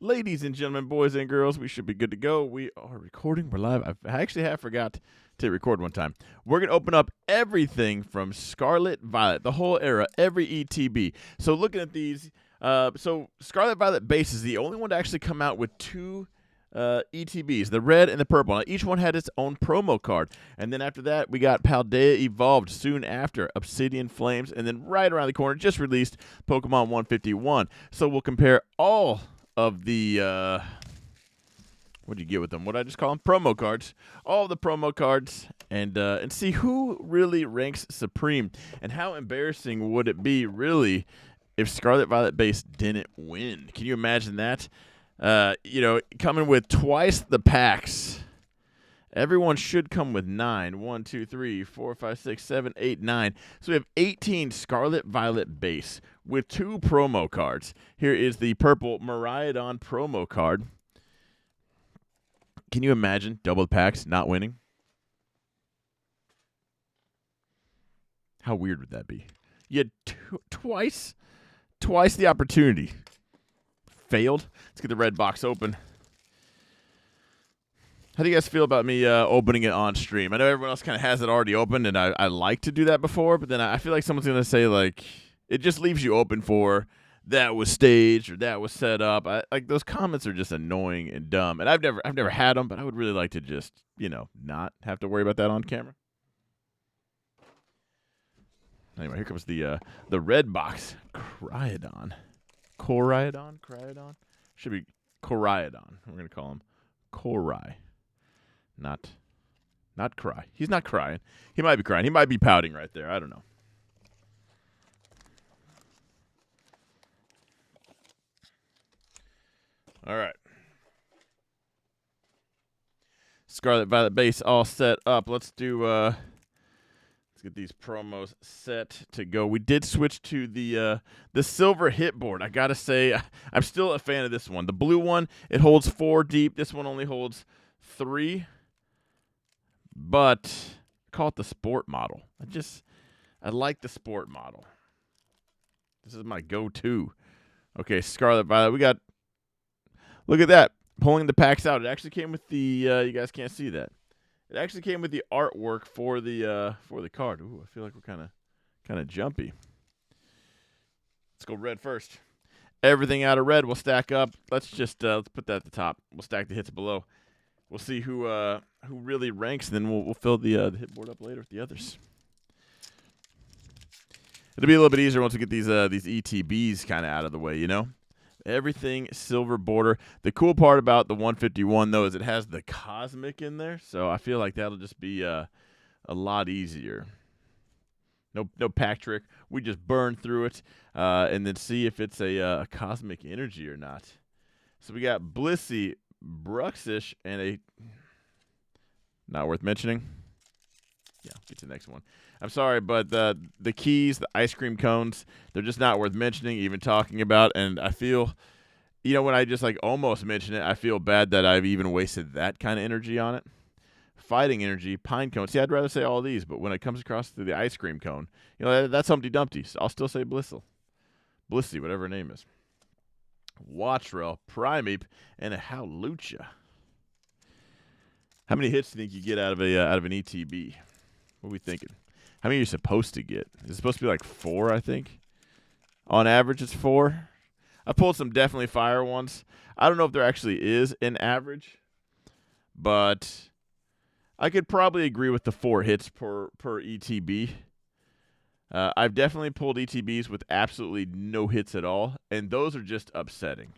Ladies and gentlemen, boys and girls, we should be good to go. We are recording. We're live. I actually have forgot to record one time. We're going to open up everything from Scarlet Violet, the whole era, every ETB. So looking at these, so Scarlet Violet base is the only one to actually come out with two ETBs, the red and the purple. Now, each one had its own promo card. And then after that, we got Paldea Evolved soon after, Obsidian Flames, and then right around the corner, just released Pokemon 151. So we'll compare all of the what do you get with them? What did I just call them? Promo cards. All the promo cards, and see who really ranks supreme, and how embarrassing would it be really if Scarlet Violet base didn't win? Can you imagine that? Coming with twice the packs. Everyone should come with 9. 1, 2, 3, 4, 5, 6, 7, 8, 9. So we have 18 Scarlet Violet base with 2 promo cards. Here is the purple Miraidon promo card. Can you imagine double packs not winning? How weird would that be? You had twice the opportunity. Failed. Let's get the red box open. How do you guys feel about me opening it on stream? I know everyone else kind of has it already opened, and I like to do that before, but then I feel like someone's going to say, like, it just leaves you open for that was staged or that was set up. Like, those comments are just annoying and dumb, and I've never had them, but I would really like to just, not have to worry about that on camera. Anyway, here comes the red box. Cryoddon. Cryoddon? Should be Koraidon. We're going to call him Korai. Not cry. He's not crying. He might be crying. He might be pouting right there. I don't know. All right. Scarlet Violet base all set up. Let's do let's get these promos set to go. We did switch to the silver hit board. I got to say, I'm still a fan of this one. The blue one, it holds 4 deep. This one only holds 3. But I call it the sport model. I like the sport model. This is my go-to. Okay, Scarlet Violet. We got, look at that. Pulling the packs out. It actually came with the, you guys can't see that. It actually came with the artwork for the card. Ooh, I feel like we're kind of jumpy. Let's go red first. Everything out of red will stack up. Let's just let's put that at the top. We'll stack the hits below. We'll see who really ranks, and then we'll fill the hit board up later with the others. It'll be a little bit easier once we get these ETBs kind of out of the way, Everything silver border. The cool part about the 151, though, is it has the cosmic in there, so I feel like that'll just be a lot easier. No pack trick. We just burn through it and then see if it's a cosmic energy or not. So we got Blissey, Bruxish, and a not worth mentioning. Yeah, get to the next one. I'm sorry, but the keys, the ice cream cones, they're just not worth mentioning, even talking about. And I feel, when I just almost mention it, I feel bad that I've even wasted that kind of energy on it. Fighting energy, pine cone. See, I'd rather say all these, but when it comes across to the ice cream cone, that's Humpty Dumpty. So I'll still say Blissey, whatever her name is. Wattrel, Primeape, and a Howlucha. How many hits do you think you get out of an ETB? What are we thinking? How many are you supposed to get? Is it supposed to be 4, I think? On average, it's 4. I pulled some definitely fire ones. I don't know if there actually is an average, but I could probably agree with the 4 hits per ETB. I've definitely pulled ETBs with absolutely no hits at all, and those are just upsetting.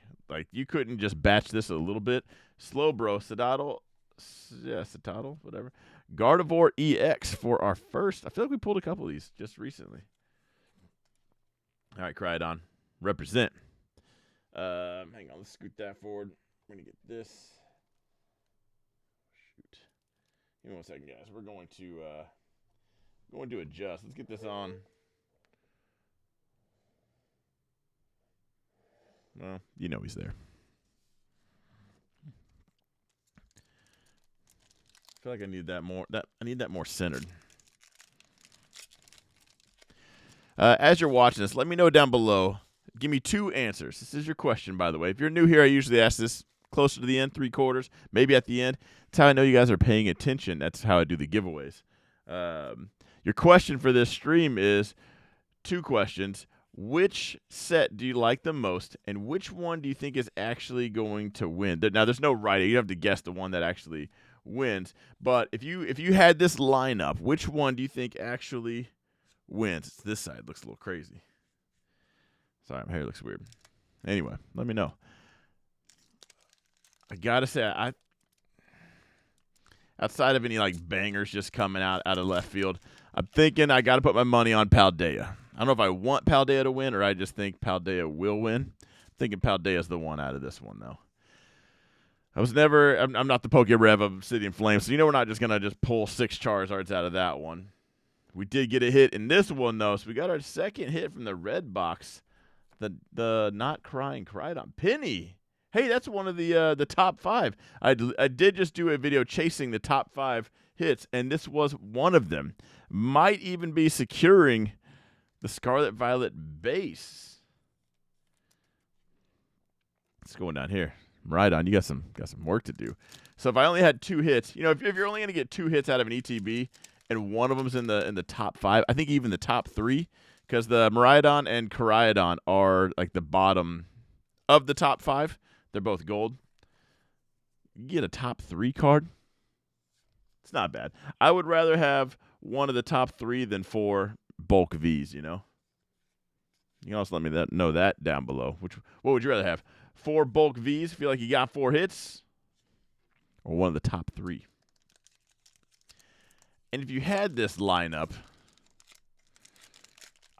You couldn't just batch this a little bit. Slowbro, Citadel, whatever. Gardevoir EX for our first. I feel like we pulled a couple of these just recently. All right, Cryoddon, represent. Hang on, let's scoot that forward. We're going to get this. Shoot. Give me one second, guys. We're going to adjust. Let's get this on. Well, he's there. I feel like I need that more. I need that more centered. As you're watching this, let me know down below Give me 2 answers. This is your question, by the way. If you're new here, I usually ask this closer to the end, 3/4, maybe at the end. That's how I know you guys are paying attention. That's how I do the giveaways. Your question for this stream is 2 questions. Which set do you like the most, and which one do you think is actually going to win? Now, there's no right. You have to guess the one that actually wins. But if you had this lineup, which one do you think actually wins? It's this side. It looks a little crazy. Sorry, my hair looks weird. Anyway, let me know. I gotta say, outside of any like bangers just coming out of left field, I'm thinking I gotta put my money on Paldea. I don't know if I want Paldea to win or I just think Paldea will win. I'm thinking Paldea's the one out of this one, though. I'm not the PokeRev of Obsidian Flame, so we're not just going to just pull 6 Charizards out of that one. We did get a hit in this one, though, so we got our second hit from the red box. The Not Crying Crydon. Penny! Hey, that's one of the top 5. I did just do a video chasing the top 5 hits, and this was one of them. Might even be securing the Scarlet Violet base. Let's go down here. Miraidon, you got some work to do. So if I only had 2 hits, if you're only going to get 2 hits out of an ETB, and one of them's in the top 5, I think even the top 3, because the Miraidon and Koraidon are like the bottom of the top 5. They're both gold. You get a top 3 card. It's not bad. I would rather have one of the top 3 than 4 bulk Vs, You can also let me know that down below. What would you rather have? 4 bulk Vs, feel like you got 4 hits? Or one of the top 3? And if you had this lineup,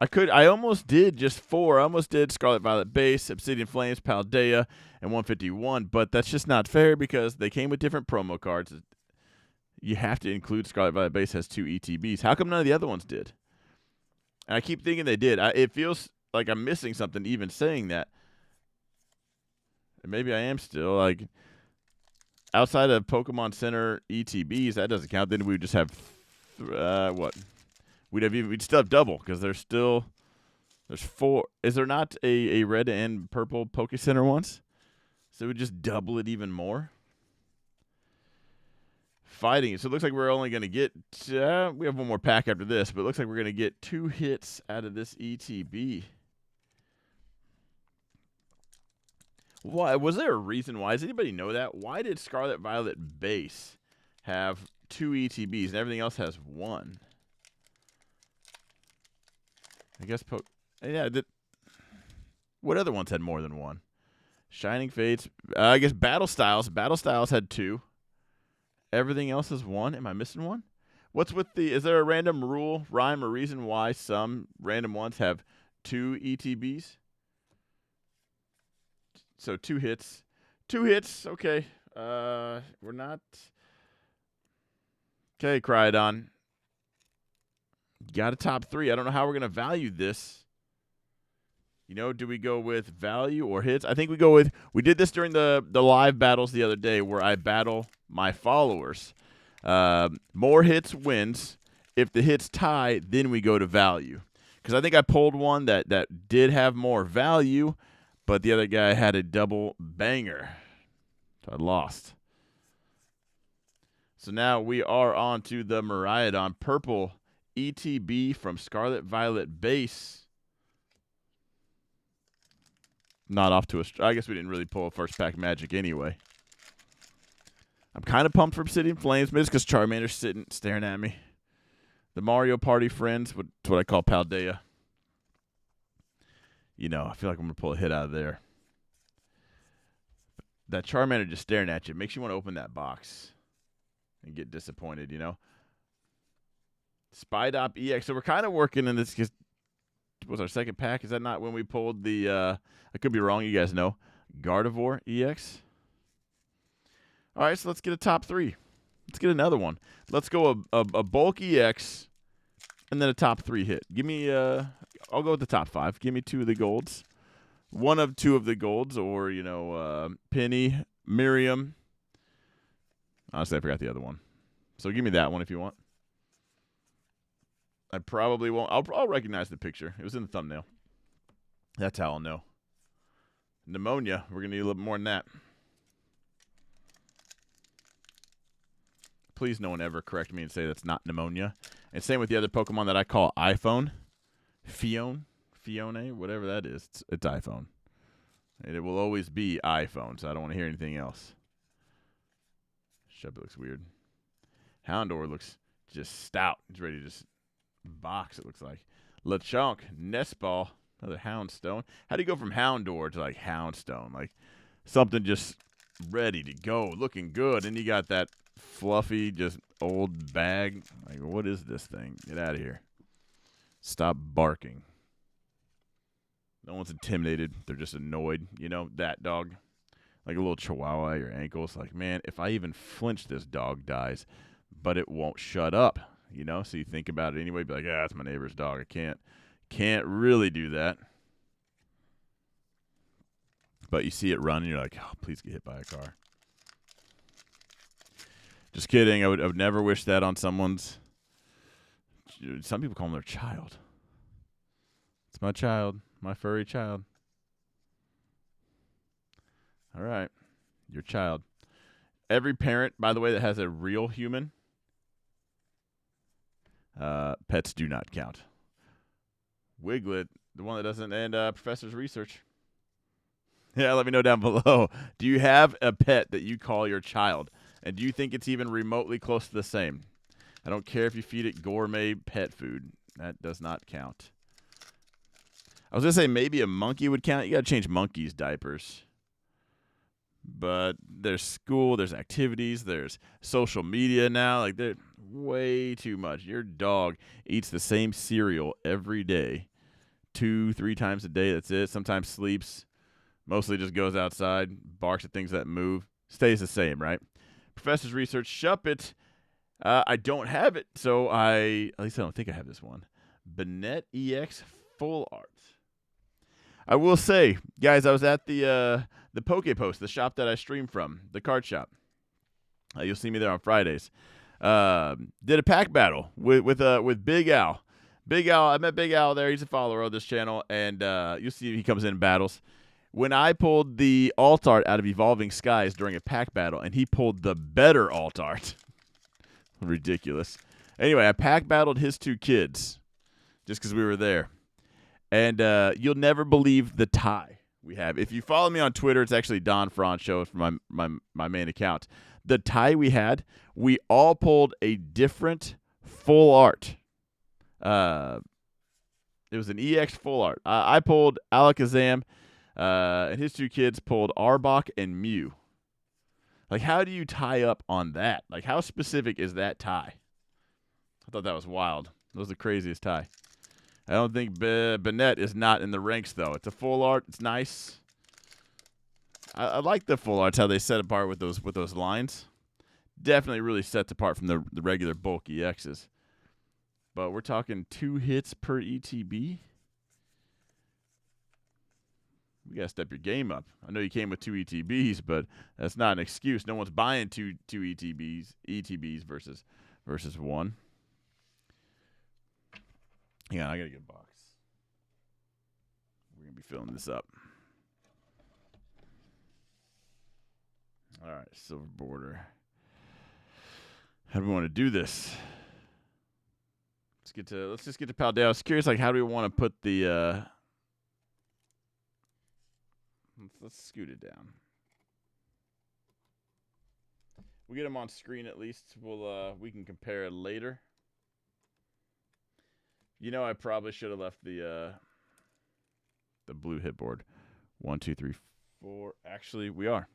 I almost did just 4. I almost did Scarlet Violet base, Obsidian Flames, Paldea, and 151, but that's just not fair because they came with different promo cards. You have to include Scarlet Violet base has 2 ETBs. How come none of the other ones did? And I keep thinking they did. It feels like I'm missing something even saying that. And maybe I am still. Like, outside of Pokemon Center ETBs, that doesn't count. Then we would just have, what? We'd still have double because there's 4. Is there not a red and purple Poke Center ones? So we would just double it even more. Fighting it. So it looks like we're only going to get, we have one more pack after this, but it looks like we're going to get 2 hits out of this ETB. Why? Was there a reason why? Does anybody know that? Why did Scarlet Violet base have 2 ETBs and everything else has 1? I guess what other ones had more than 1? Shining Fates. I guess Battle Styles. Battle Styles had 2. Everything else is 1. Am I missing one? What's with is there a random rule, rhyme, or reason why some random ones have 2 ETBs? So 2 hits. 2 hits, okay. We're not. Okay, Crydon. Got a top 3. I don't know how we're going to value this. Do we go with value or hits? I think we go with, we did this during the live battles the other day where I battle my followers. More hits wins. If the hits tie, then we go to value. Because I think I pulled one that did have more value, but the other guy had a double banger. So I lost. So now we are on to the Miraidon purple ETB from Scarlet Violet base. Not off to I guess we didn't really pull a first pack magic anyway. I'm kind of pumped for Obsidian Flames. Maybe it's because Charmander's sitting, staring at me. The Mario Party friends, that's what I call Paldea. I feel like I'm going to pull a hit out of there. That Charmander just staring at you makes you want to open that box and get disappointed, Spydop EX. So we're kind of working in this because was our second pack. Is that not when we pulled the, I could be wrong, you guys know, Gardevoir EX? All right, so let's get a top 3. Let's get another one. Let's go a bulk EX and then a top 3 hit. Give me, I'll go with the top 5. Give me 2 of the golds. 1 of 2 of the golds, or, Penny, Miriam. Honestly, I forgot the other one. So give me that one if you want. I probably won't. I'll recognize the picture. It was in the thumbnail. That's how I'll know. Pneumonia, we're going to need a little more than that. Please no one ever correct me and say that's not pneumonia. And same with the other Pokemon that I call iPhone. Fione, whatever that is. It's iPhone. And it will always be iPhone, so I don't want to hear anything else. Shuppet looks weird. Houndour looks just stout. He's ready to just box, it looks like. Lechonk, Nestball, another Houndstone. How do you go from Houndour to, like, Houndstone? Like, something just ready to go, looking good. And you got that fluffy, just old bag. Like, what is this thing? Get out of here. Stop barking. No one's intimidated. They're just annoyed. You know, that dog. Like a little chihuahua at your ankles. Like, man, if I even flinch, this dog dies. But it won't shut up. You know, so you think about it anyway. Be like, that's my neighbor's dog. I can't really do that. But you see it run, and you're like, oh, please get hit by a car. Just kidding. I would never wish that on someone's. Some people call them their child. It's my child, my furry child. All right, your child. Every parent, by the way, that has a real human, pets do not count. Wiglet, the one that doesn't, and Professor's research. Yeah, let me know down below. Do you have a pet that you call your child? And do you think it's even remotely close to the same? I don't care if you feed it gourmet pet food. That does not count. I was going to say maybe a monkey would count. You got to change monkeys' diapers. But there's school, there's activities, there's social media now. Like, they're way too much. Your dog eats the same cereal every day. 2-3 times a day, that's it. Sometimes sleeps. Mostly just goes outside, barks at things that move. Stays the same, right? Professor's research, Shuppet. I don't have it, so at least I don't think I have this one. Bennett EX Full Art. I will say, guys, I was at the Poke Post, the shop that I stream from, the card shop. You'll see me there on Fridays. Did a pack battle with Big Al. Big Al, I met Big Al there. He's a follower of this channel, and you'll see he comes in battles. When I pulled the alt art out of Evolving Skies during a pack battle, and he pulled the better alt art. Ridiculous. Anyway, I pack battled his 2 kids just because we were there. And you'll never believe the tie we have. If you follow me on Twitter, it's actually Don Franz Show from my main account. The tie we had, we all pulled a different full art. It was an EX full art. I pulled Alakazam, and his 2 kids pulled Arbok and Mew. Like, how do you tie up on that? Like, how specific is that tie? I thought that was wild. That was the craziest tie. I don't think Bennett is not in the ranks, though. It's a full art. It's nice. I like the full arts, how they set apart with those lines. Definitely really sets apart from the regular bulk EXs. But we're talking 2 hits per ETB. We got to step your game up. I know you came with 2 ETBs, but that's not an excuse. No one's buying two ETBs versus 1. Hang on, I got to get a box. We're going to be filling this up. All right, silver border. How do we want to do this? Let's just get to Paldea. I was curious, like, how do we want to put the let's scoot it down. We'll get them on screen at least. We can compare it later. You know, I probably should have left the blue hit board. 1, 2, 3, 4. Actually, we are.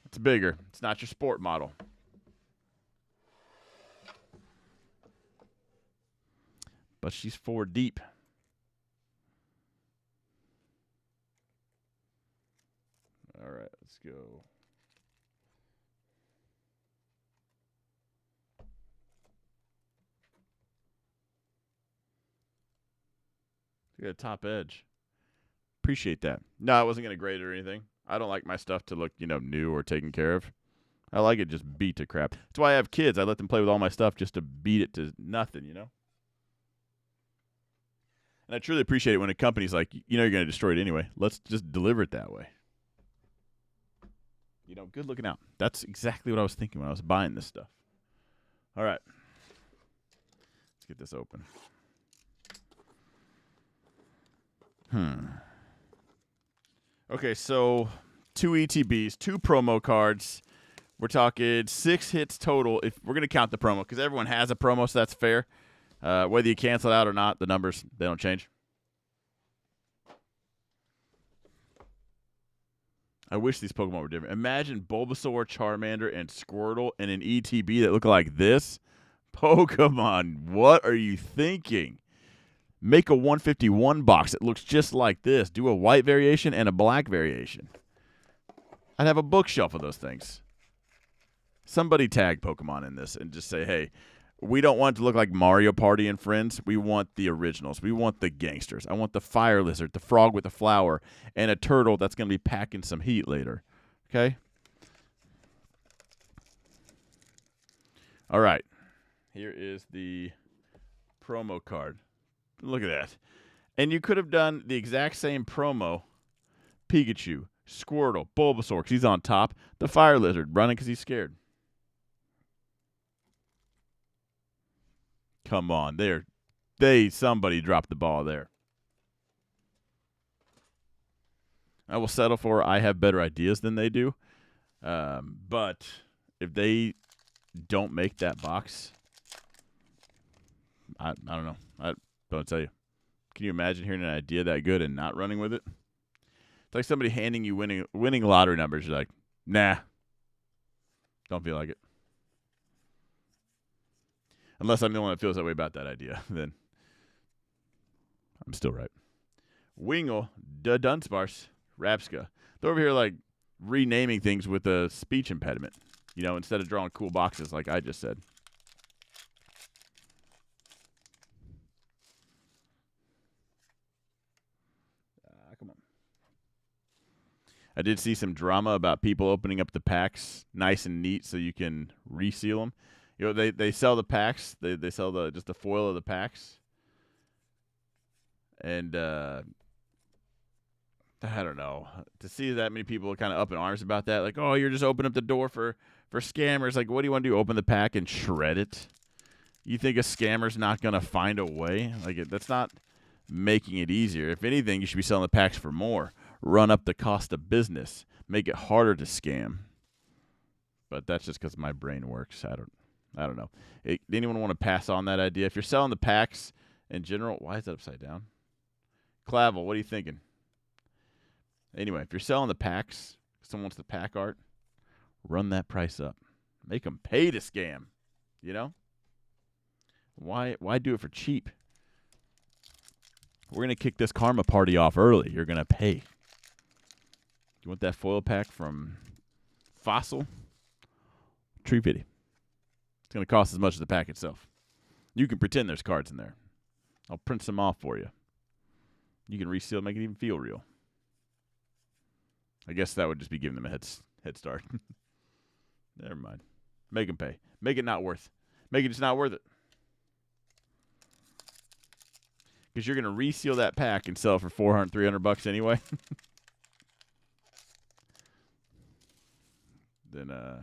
It's bigger. It's not your sport model. But she's 4 deep. All right, let's go. You got a top edge. Appreciate that. No, I wasn't going to grade it or anything. I don't like my stuff to look, new or taken care of. I like it just beat to crap. That's why I have kids. I let them play with all my stuff just to beat it to nothing, And I truly appreciate it when a company's like, you know, you're going to destroy it anyway. Let's just deliver it that way. You know, good looking out. That's exactly what I was thinking when I was buying this stuff. All right. Let's get this open. Okay, so 2 ETBs, 2 promo cards. We're talking 6 hits total. If we're going to count the promo, because everyone has a promo, so that's fair. Whether you cancel it out or not, the numbers, they don't change. I wish these Pokemon were different. Imagine Bulbasaur, Charmander, and Squirtle in an ETB that look like this. Pokemon, what are you thinking? Make a 151 box that looks just like this. Do a white variation and a black variation. I'd have a bookshelf of those things. Somebody tag Pokemon in this and just say, hey, we don't want it to look like Mario Party and Friends. We want the originals. We want the gangsters. I want the fire lizard, the frog with a flower, and a turtle that's going to be packing some heat later. Okay? All right. Here is the promo card. Look at that. And you could have done the exact same promo. Pikachu, Squirtle, Bulbasaur, because he's on top. The fire lizard, running because he's scared. Come on, somebody dropped the ball there. I will settle for I have better ideas than they do. But if they don't make that box, I don't know. I don't tell you. Can you imagine hearing an idea that good and not running with it? It's like somebody handing you winning lottery numbers. You're like, nah, don't feel like it. Unless I'm the one that feels that way about that idea, then I'm still right. Wingle, da Dunsparce, Rapska. They're over here like renaming things with a speech impediment, you know, instead of drawing cool boxes like I just said. Come on. I did see some drama about people opening up the packs nice and neat so you can reseal them. You know, they sell the packs. They sell just the foil of the packs. And I don't know. To see that many people kind of up in arms about that, like, oh, you're just opening up the door for scammers. Like, what do you want to do? Open the pack and shred it? You think a scammer's not going to find a way? Like, that's not making it easier. If anything, you should be selling the packs for more. Run up the cost of business. Make it harder to scam. But that's just because my brain works. I don't know. Anyone want to pass on that idea? If you're selling the packs in general, why is that upside down? Clavel, what are you thinking? Anyway, if you're selling the packs, someone wants the pack art, run that price up. Make them pay to scam. You know? Why do it for cheap? We're going to kick this karma party off early. You're going to pay. You want that foil pack from Fossil? Tree Pity. It's going to cost as much as the pack itself. You can pretend there's cards in there. I'll print some off for you. You can reseal, make it even feel real. I guess that would just be giving them a head start. Never mind. Make them pay. Make it not worth. Make it just not worth it. Because you're going to reseal that pack and sell it for $400, $300 anyway. Then, I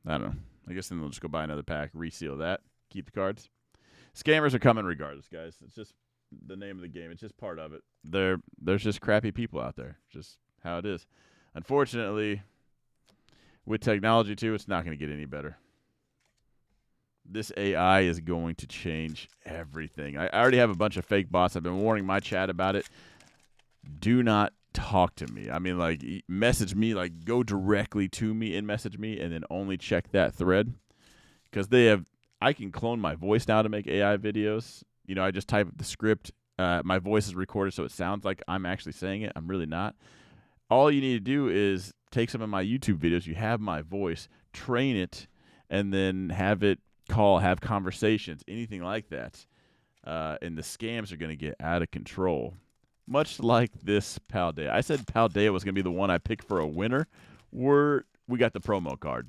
don't know. I guess then they'll just go buy another pack, reseal that, keep the cards. Scammers are coming regardless, guys. It's just the name of the game. It's just part of it. There's just crappy people out there. Just how it is. Unfortunately, with technology, too, it's not going to get any better. This AI is going to change everything. I already have a bunch of fake bots. I've been warning my chat about it. Do not talk to me. I mean, like, message me, like, go directly to me and message me, and then only check that thread. Because I can clone my voice now to make AI videos. You know, I just type up the script. My voice is recorded so it sounds like I'm actually saying it. I'm really not. All you need to do is take some of my YouTube videos. You have my voice, train it, and then have it have conversations, anything like that. And the scams are going to get out of control. Much like this Paldea. I said Paldea was going to be the one I picked for a winner. We got the promo card.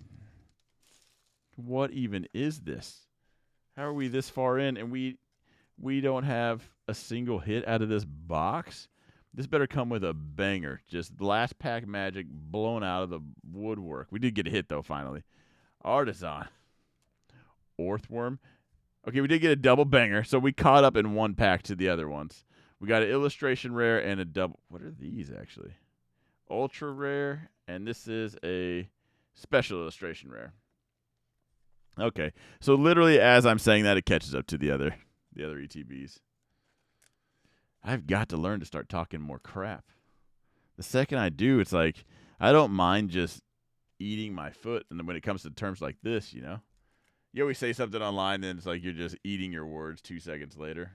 What even is this? How are we this far in? And we we don't have a single hit out of this box. This better come with a banger. Just last pack magic blown out of the woodwork. We did get a hit, though, finally. Artisan. Orthworm. Okay, we did get a double banger, so we caught up in one pack to the other ones. We got an illustration rare and a double. What are these, actually? Ultra rare, and this is a special illustration rare. Okay, so literally as I'm saying that, it catches up to the other ETBs. I've got to learn to start talking more crap. The second I do, it's like I don't mind just eating my foot, and then when it comes to terms like this, you always say something online, and it's like you're just eating your words 2 seconds later.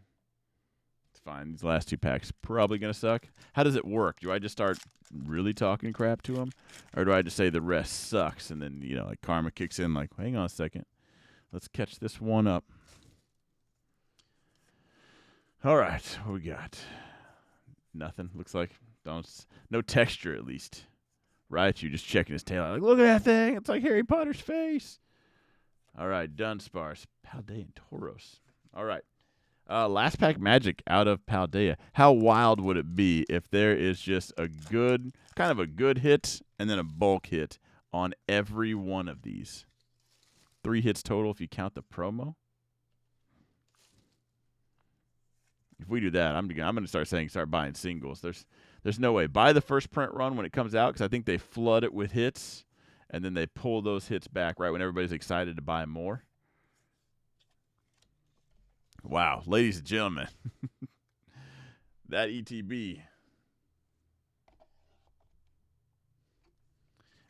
It's fine. These last 2 packs probably going to suck. How does it work? Do I just start really talking crap to them? Or do I just say the rest sucks, and then, like karma kicks in like, hang on a second. Let's catch this one up. All right, what we got? Nothing. Looks like no texture at least. Raichu just checking his tail out. Like, look at that thing. It's like Harry Potter's face. All right, Dunsparce, Paldea, and Tauros. All right. Last pack magic out of Paldea. How wild would it be if there is just a good hit and then a bulk hit on every one of these? 3 hits total if you count the promo. If we do that, I'm going to start buying singles. There's no way. Buy the first print run when it comes out because I think they flood it with hits, and then they pull those hits back right when everybody's excited to buy more. Wow, ladies and gentlemen, that ETB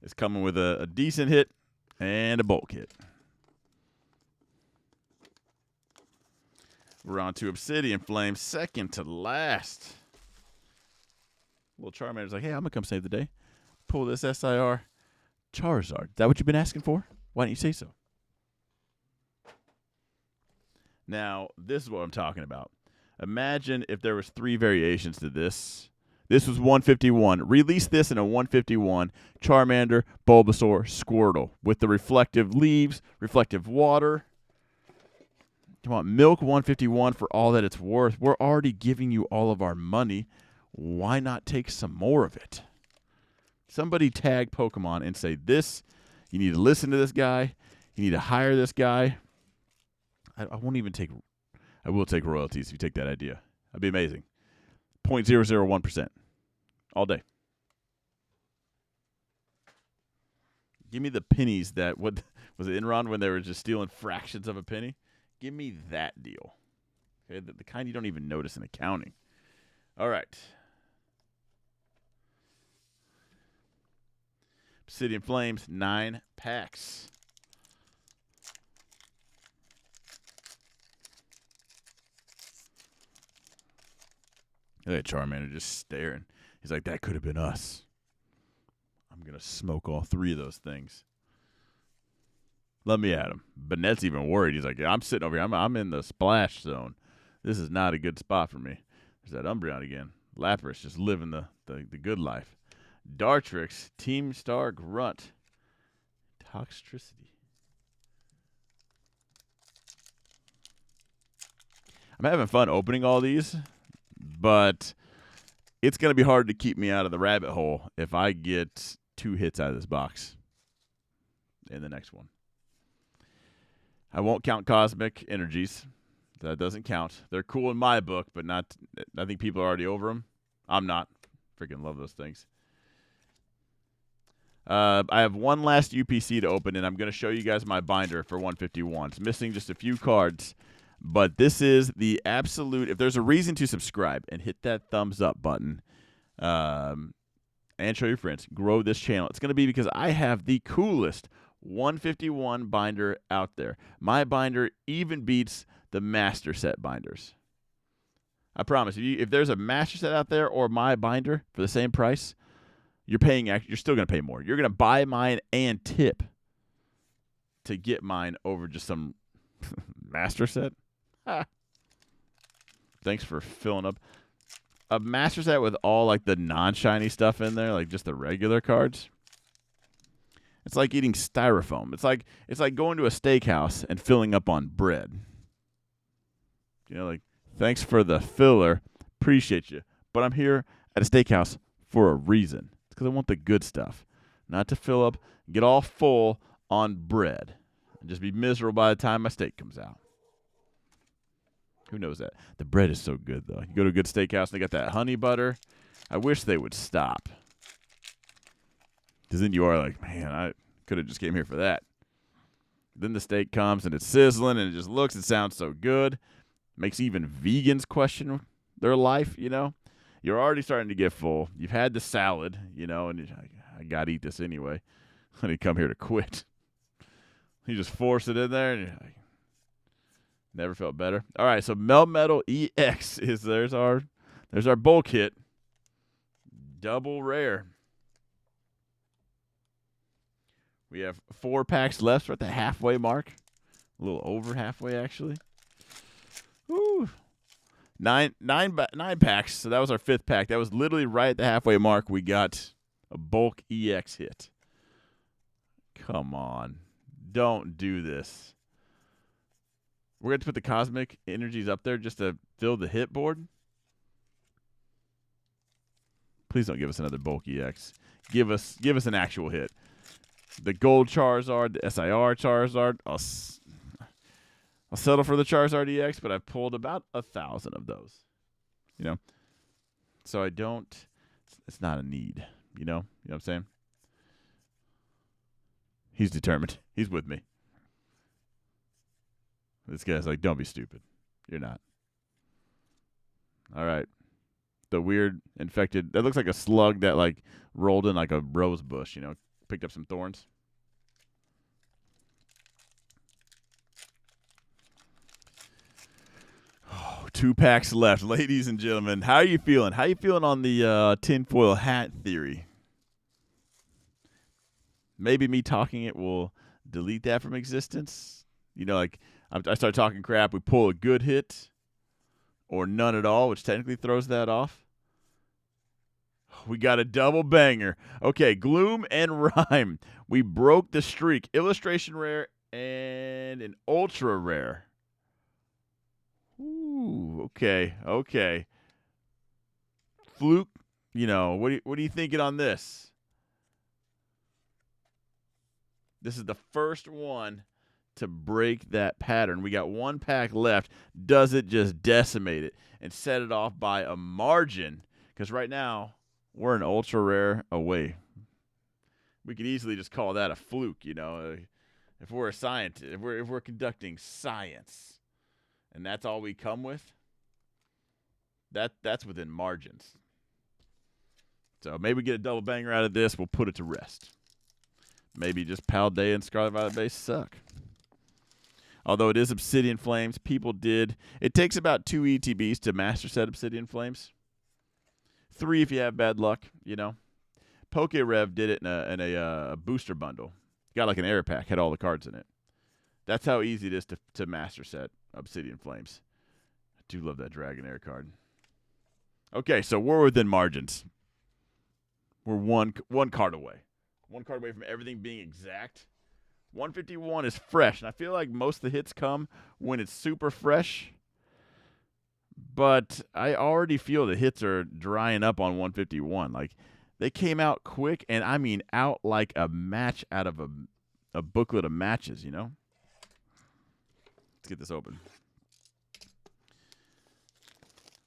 is coming with a decent hit and a bulk hit. We're on to Obsidian Flame, second to last. Little Charmander's like, hey, I'm going to come save the day. Pull this SIR Charizard. Is that what you've been asking for? Why don't you say so? Now, this is what I'm talking about. Imagine if there was 3 variations to this. This was 151. Release this in a 151. Charmander, Bulbasaur, Squirtle with the reflective leaves, reflective water. Come on, milk 151 for all that it's worth. We're already giving you all of our money. Why not take some more of it? Somebody tag PokeMon and say this. You need to listen to this guy. You need to hire this guy. I won't even take. I will take royalties if you take that idea. That'd be amazing. 0.001% all day. Give me the pennies that what was it Enron when they were just stealing fractions of a penny? Give me that deal. Okay, the kind you don't even notice in accounting. All right. Obsidian Flames, 9 packs. Look at Charmander just staring. He's like, that could have been us. I'm going to smoke all 3 of those things. Let me at him. Banette's even worried. He's like, yeah, I'm sitting over here. I'm in the splash zone. This is not a good spot for me. There's that Umbreon again. Lapras just living the good life. Dartrix, Team Star Grunt. Toxtricity. I'm having fun opening all these, but it's going to be hard to keep me out of the rabbit hole if I get 2 hits out of this box in the next one. I won't count Cosmic Energies. That doesn't count. They're cool in my book, but not. I think people are already over them. I'm not. Freaking love those things. I have one last UPC to open, and I'm going to show you guys my binder for 151. It's missing just a few cards, but this is the absolute. If there's a reason to subscribe and hit that thumbs up button, and show your friends, grow this channel, it's going to be because I have the coolest 151 binder out there. My binder even beats the master set binders. I promise. If there's a master set out there or my binder for the same price, you're still going to pay more. You're going to buy mine and tip to get mine over just some master set. Thanks for filling up a master set with all like the non-shiny stuff in there, like just the regular cards. It's like eating styrofoam. It's like going to a steakhouse and filling up on bread. You know, like Thanks for the filler. Appreciate you. But I'm here at a steakhouse for a reason. It's because I want the good stuff, not to fill up, get all full on bread, and just be miserable by the time my steak comes out. Who knows that? The bread is so good, though. You go to a good steakhouse, and they got that honey butter. I wish they would stop. Because then you are like, man, I could have just came here for that. Then the steak comes, and it's sizzling, and it just looks and sounds so good. Makes even vegans question their life, you know. You're already starting to get full. You've had the salad, you know, and I got to eat this anyway. I didn't come here to quit. You just force it in there, and you're like, never felt better. All right, so Melt Metal EX is there's our bulk hit. Double rare. We have 4 packs left. We're at the halfway mark. A little over halfway, actually. Woo. Nine packs. So that was our 5th pack. That was literally right at the halfway mark. We got a bulk EX hit. Come on. Don't do this. We're going to put the Cosmic Energies up there just to fill the hit board. Please don't give us another bulk EX. Give us an actual hit. The Gold Charizard, the SIR Charizard. I'll settle for the Charizard EX, but I've pulled about 1,000 of those. You know? So I don't, it's not a need. You know what I'm saying? He's determined. He's with me. This guy's like, don't be stupid. You're not. All right. The weird infected, that looks like a slug that like rolled in like a rose bush, you know, picked up some thorns. Oh, 2 packs left. Ladies and gentlemen, how are you feeling? How are you feeling on the tinfoil hat theory? Maybe me talking it will delete that from existence. You know, like I start talking crap, we pull a good hit or none at all, which technically throws that off. We got a double banger. Okay, Gloom and Rhyme. We broke the streak. Illustration rare and an ultra rare. Ooh, okay. Fluke, you know, what are you thinking on this? This is the first one to break that pattern. We got 1 pack left. Does it just decimate it and set it off by a margin? Because right now, we're an ultra rare away. We could easily just call that a fluke, you know. If we're a scientist, if we're conducting science, and that's all we come with, that's within margins. So maybe get a double banger out of this. We'll put it to rest. Maybe just Paldea and Scarlet Violet base suck. Although it is Obsidian Flames, it takes about 2 ETBs to master set Obsidian Flames. 3 if you have bad luck, you know. PokeRev did it in a booster bundle. Got like an air pack, had all the cards in it. That's how easy it is to master set Obsidian Flames. I do love that Dragonair card. Okay, so we're within margins. We're one card away. 1 card away from everything being exact. 151 is fresh, and I feel like most of the hits come when it's super fresh. But I already feel the hits are drying up on 151. Like, they came out quick, and I mean out like a match out of a booklet of matches, you know? Let's get this open.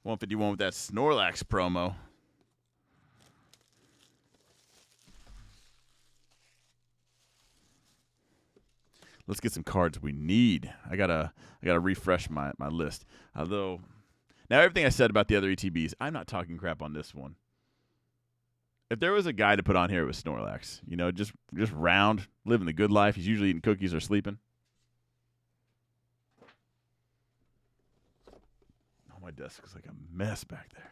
151 with that Snorlax promo. Let's get some cards we need. I gotta refresh my list. Although, now everything I said about the other ETBs, I'm not talking crap on this one. If there was a guy to put on here, it was Snorlax. You know, just round, living the good life. He's usually eating cookies or sleeping. Oh, my desk is like a mess back there.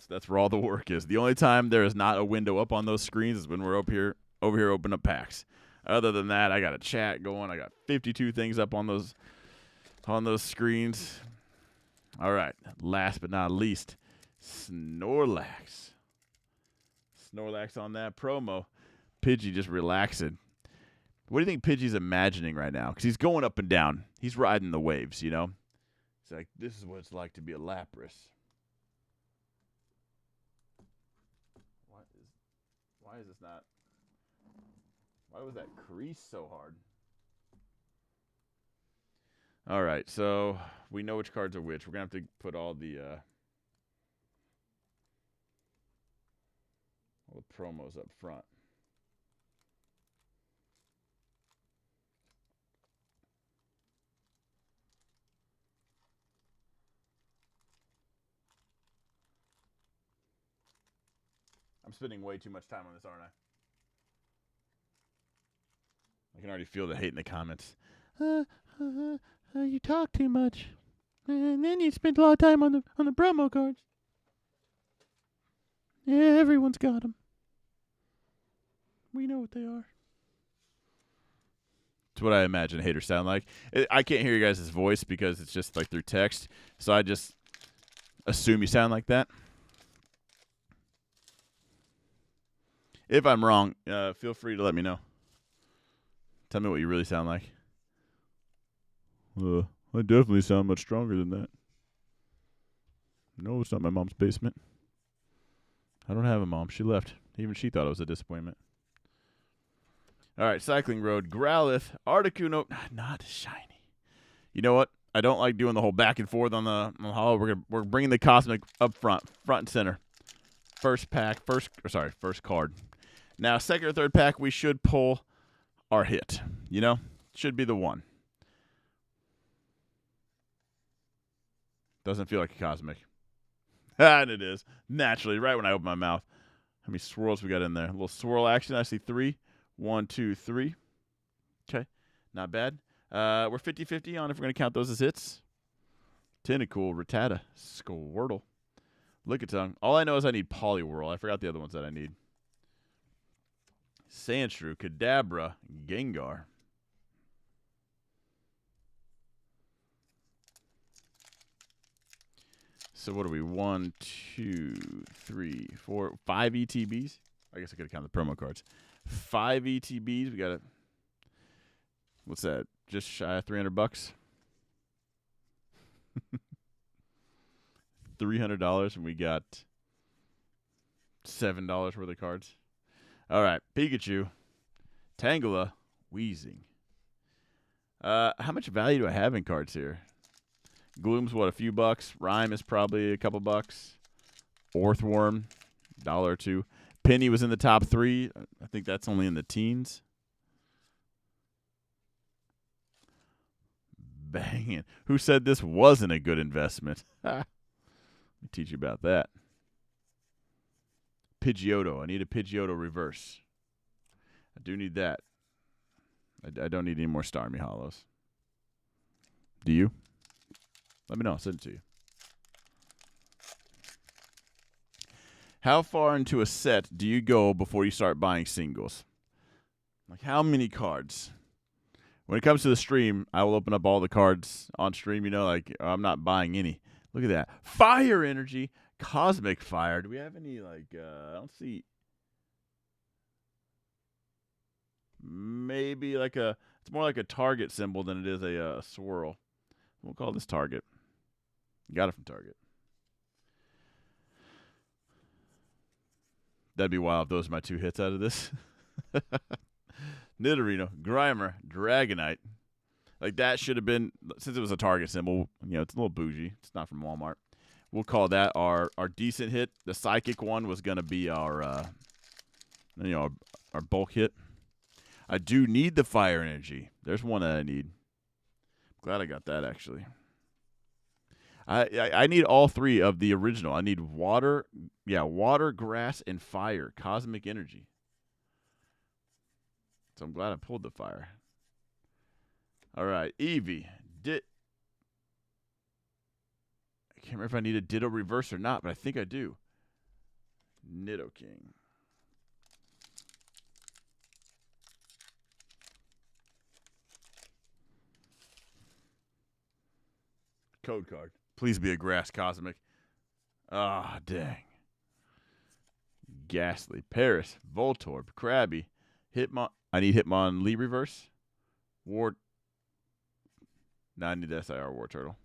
That's where all the work is. The only time there is not a window up on those screens is when we're over here opening up packs. Other than that, I got a chat going. I got 52 things up on those screens. All right, last but not least, Snorlax. Snorlax on that promo. Pidgey just relaxing. What do you think Pidgey's imagining right now? Because he's going up and down. He's riding the waves, you know? It's like, this is what it's like to be a Lapras. Why is this not? Why was that crease so hard? All right, so we know which cards are which. We're going to have to put all the promos up front. I'm spending way too much time on this, aren't I? I can already feel the hate in the comments. You talk too much, and then you spend a lot of time on the promo cards. Yeah, everyone's got them. We know what they are. It's what I imagine haters sound like. I can't hear your guys' voice because it's just like through text, so I just assume you sound like that. If I'm wrong, feel free to let me know. Tell me what you really sound like. I definitely sound much stronger than that. No, it's not my mom's basement. I don't have a mom. She left. Even she thought it was a disappointment. All right, Cycling Road, Growlithe, Articuno, not shiny. You know what? I don't like doing the whole back and forth on the hollow. We're bringing the Cosmic up front and center. First card. Now, second or third pack, we should pull our hit. You know, should be the one. Doesn't feel like a Cosmic. And it is. Naturally, right when I open my mouth. How many swirls we got in there? A little swirl action. I see 3. 1, 2, 3. Okay. Not bad. We're 50-50 on if we're going to count those as hits. Tentacool, Rattata, Squirtle, Lickitung. All I know is I need Poliwhirl. I forgot the other ones that I need. Sandshrew, Kadabra, Gengar. So what are we? 1, 2, 3, 4, 5 ETBs? I guess I could have counted the promo cards. 5 ETBs. We got it. What's that? Just shy of $300. $300, and we got $7 worth of cards. All right, Pikachu, Tangela, Weezing. How much value do I have in cards here? Gloom's what, a few bucks? Rhyme is probably a couple bucks. Orthworm, $1 or $2. Penny was in the top 3. I think that's only in the teens. Banging. Who said this wasn't a good investment? Let me teach you about that. Pidgeotto. I need a Pidgeotto reverse. I do need that. I don't need any more Starmie Hollows. Do you? Let me know. I'll send it to you. How far into a set do you go before you start buying singles? Like how many cards? When it comes to the stream, I will open up all the cards on stream. You know, like I'm not buying any. Look at that. Fire Energy, Cosmic Fire. Do we have any, like, I don't see. Maybe like it's more like a target symbol than it is a swirl. We'll call this Target. Got it from Target. That'd be wild if those are my 2 hits out of this. Nidorino, Grimer, Dragonite. Like that should have been, since it was a target symbol, you know, it's a little bougie. It's not from Walmart. We'll call that our decent hit. The Psychic one was going to be our bulk hit. I do need the Fire Energy. There's one that I need. Glad I got that, actually. I need all 3 of the original. I need water, grass, and fire. Cosmic Energy. So I'm glad I pulled the fire. All right, Eevee. I can't remember if I need a Ditto reverse or not, but I think I do. Nidoking. Code card. Please be a grass Cosmic. Dang. Ghastly. Paris. Voltorb. Krabby. Hitmon. I need Hitmon Lee reverse. War. No, I need the SIR War Turtle.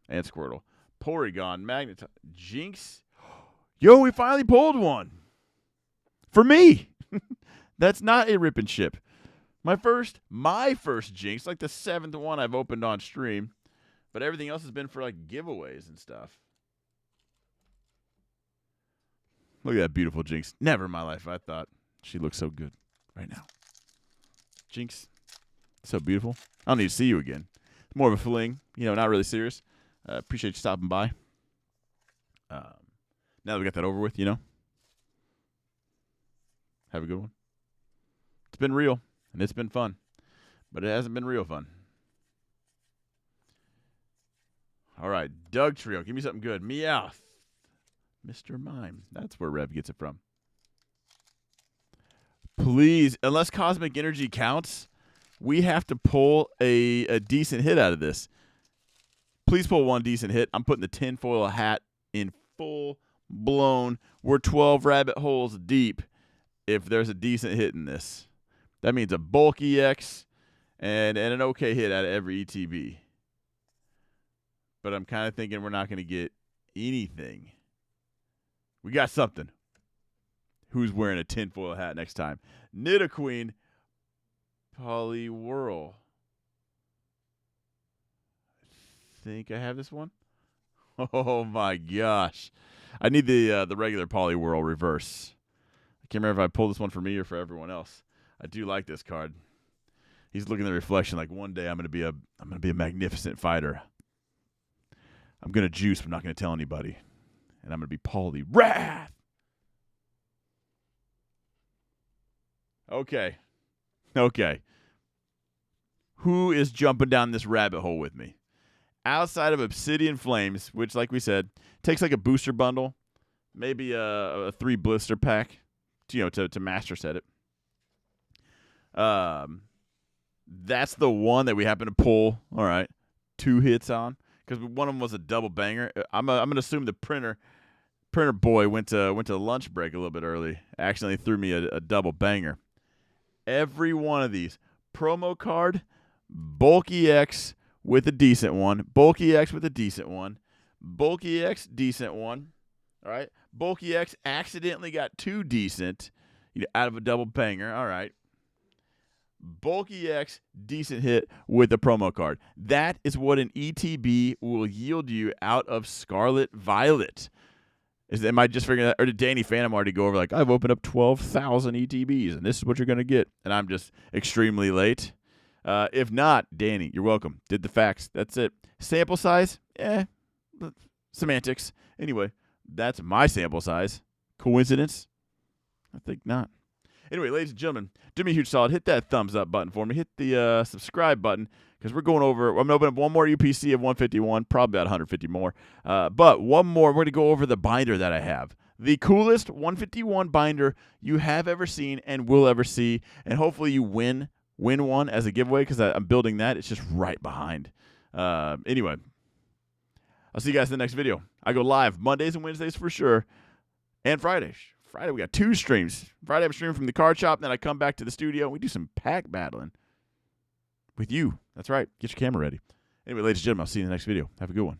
And Squirtle. Porygon. Magneton. Jinx. Yo, we finally pulled one. For me. That's not a rip and ship. My first Jinx, like the 7th one I've opened on stream. But everything else has been for like giveaways and stuff. Look at that beautiful Jinx. Never in my life I thought she looked so good right now. Jinx, so beautiful. I don't need to see you again. More of a fling, not really serious. Appreciate you stopping by. Now that we got that over with, have a good one. It's been real, and it's been fun, but it hasn't been real fun. All right, Doug Trio, give me something good. Meowth. Mr. Mime. That's where Rev gets it from. Please, unless Cosmic Energy counts, we have to pull a decent hit out of this. Please pull one decent hit. I'm putting the tinfoil hat in full blown. We're 12 rabbit holes deep if there's a decent hit in this. That means a bulk EX and an okay hit out of every ETB. But I'm kind of thinking we're not going to get anything. We got something. Who's wearing a tinfoil hat next time? Nidoqueen, Poliwhirl. I think I have this one. Oh my gosh. I need the regular Poliwhirl reverse. I can't remember if I pulled this one for me or for everyone else. I do like this card. He's looking at the reflection like one day I'm gonna be a magnificent fighter. I'm gonna juice, but I'm not gonna tell anybody. And I'm gonna be Poliwrath. Okay. Who is jumping down this rabbit hole with me? Outside of Obsidian Flames, which, like we said, takes like a booster bundle, maybe a 3 blister pack, to master set it. That's the one that we happen to pull. All right, 2 hits on, because one of them was a double banger. I'm gonna assume the printer boy went to lunch break a little bit early. Accidentally threw me a double banger. Every one of these promo card, bulk EX with a decent one, bulk EX with a decent one, bulk EX decent one. All right, bulk EX accidentally got 2 decent, out of a double banger. All right. Bulk EX, decent hit with a promo card. That is what an ETB will yield you out of Scarlet Violet. Am I just figuring that? Or did Danny Phantom already go over like, I've opened up 12,000 ETBs, and this is what you're going to get, and I'm just extremely late? If not, Danny, you're welcome. Did the facts. That's it. Sample size? Semantics. Anyway, that's my sample size. Coincidence? I think not. Anyway, ladies and gentlemen, do me a huge solid. Hit that thumbs up button for me. Hit the subscribe button, because we're going over. I'm going to open up one more UPC of 151, probably about 150 more. But one more. We're going to go over the binder that I have. The coolest 151 binder you have ever seen and will ever see. And hopefully you win one as a giveaway, because I'm building that. It's just right behind. Anyway, I'll see you guys in the next video. I go live Mondays and Wednesdays for sure, and Fridays. Friday, we got 2 streams. Friday, I'm streaming from the card shop. Then I come back to the studio, and we do some pack battling with you. That's right. Get your camera ready. Anyway, ladies and gentlemen, I'll see you in the next video. Have a good one.